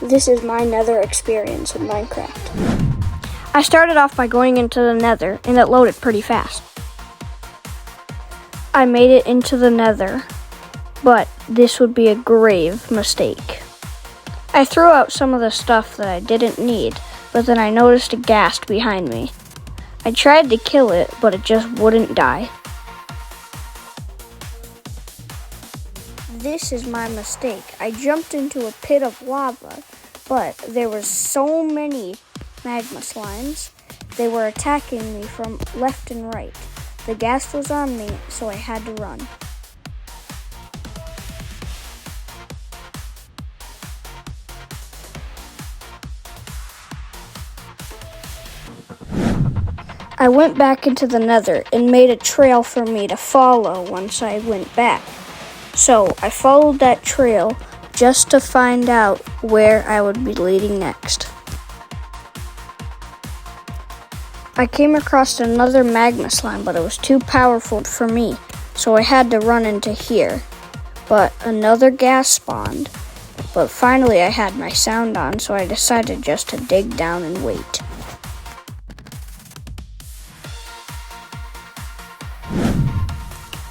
This is my Nether experience in Minecraft. I started off by going into the Nether, and it loaded pretty fast. I made it into the Nether, but this would be a grave mistake. I threw out some of the stuff that I didn't need, but then I noticed a ghast behind me. I tried to kill it, but it just wouldn't die. This is my mistake. I jumped into a pit of lava, but there were so many magma slimes. They were attacking me from left and right. The ghast was on me, so I had to run. I went back into the Nether and made a trail for me to follow once I went back. So I followed that trail just to find out where I would be leading next. I came across another magma slime, but it was too powerful for me, so I had to run into here. But another ghast spawned, but finally I had my sound on, so I decided just to dig down and wait.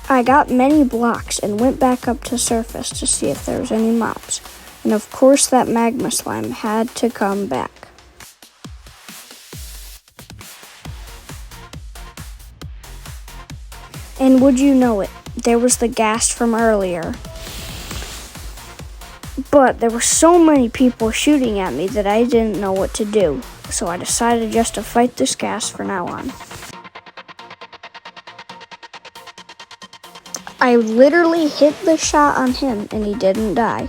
I got many blocks and went back up to surface to see if there was any mobs. And of course that magma slime had to come back. And would you know it, there was the ghast from earlier. But there were so many people shooting at me that I didn't know what to do. So I decided just to fight this ghast from now on. I literally hit the shot on him and he didn't die.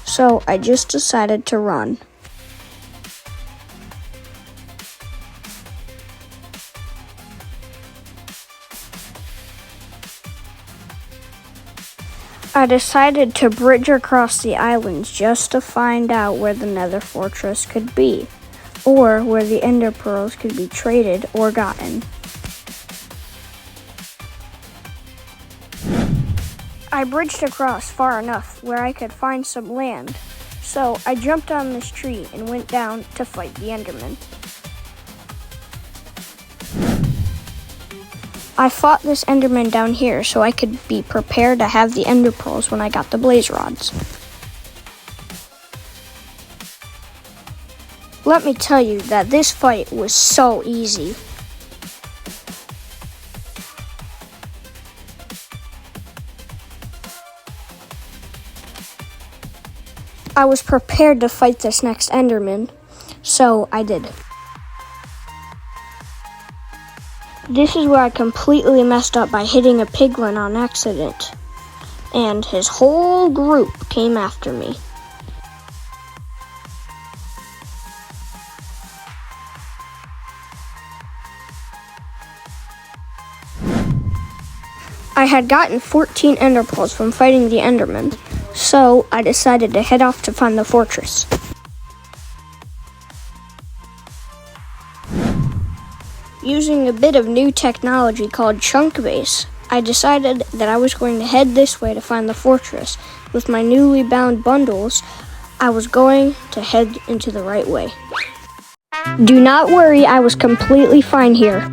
So I just decided to run. I decided to bridge across the islands just to find out where the Nether fortress could be, or where the ender pearls could be traded or gotten. I bridged across far enough where I could find some land, so I jumped on this tree and went down to fight the Enderman. I fought this Enderman down here so I could be prepared to have the ender pearls when I got the blaze rods. Let me tell you that this fight was so easy. I was prepared to fight this next Enderman, so I did. This is where I completely messed up by hitting a piglin on accident, and his whole group came after me. I had gotten 14 ender pearls from fighting the Enderman, so I decided to head off to find the fortress. Using a bit of new technology called chunk base, I decided that I was going to head this way to find the fortress. With my newly bound bundles, I was going to head into the right way. Do not worry, I was completely fine here.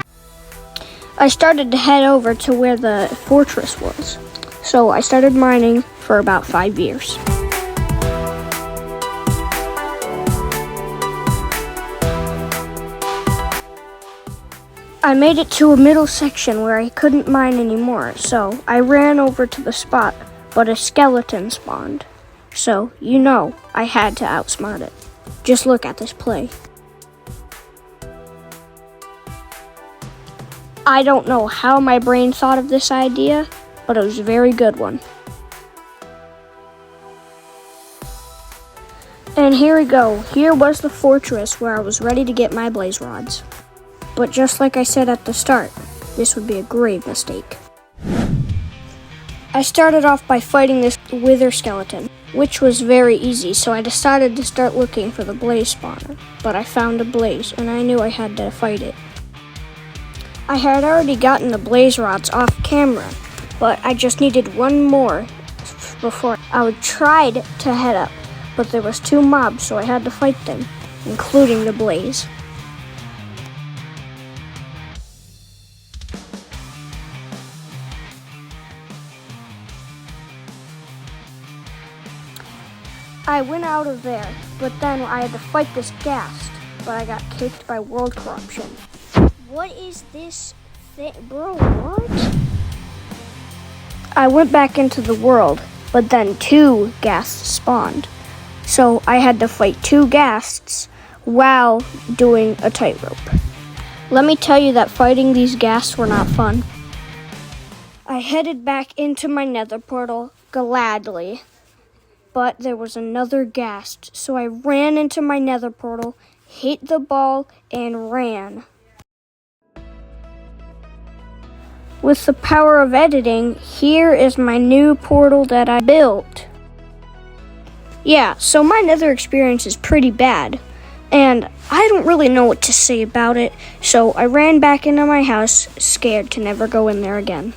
I started to head over to where the fortress was, so I started mining for about 5 years. I made it to a middle section where I couldn't mine anymore, so I ran over to the spot, but a skeleton spawned. So, you know, I had to outsmart it. Just look at this play. I don't know how my brain thought of this idea, but it was a very good one. And here we go. Here was the fortress where I was ready to get my blaze rods. But just like I said at the start, this would be a grave mistake. I started off by fighting this wither skeleton, which was very easy, so I decided to start looking for the blaze spawner. But I found a blaze, and I knew I had to fight it. I had already gotten the blaze rods off camera, but I just needed one more before I would try to head up. but there was 2 mobs, so I had to fight them, including the blaze. I went out of there, but then I had to fight this ghast, but I got kicked by world corruption. What is this thing? Bro, what? I went back into the world, but then 2 ghasts spawned. So I had to fight 2 ghasts while doing a tightrope. Let me tell you that fighting these ghasts were not fun. I headed back into my nether portal gladly, but there was another ghast, so I ran into my nether portal, hit the ball, and ran. With the power of editing, here is my new portal that I built. Yeah, so my nether experience is pretty bad, and I don't really know what to say about it, so I ran back into my house, scared to never go in there again.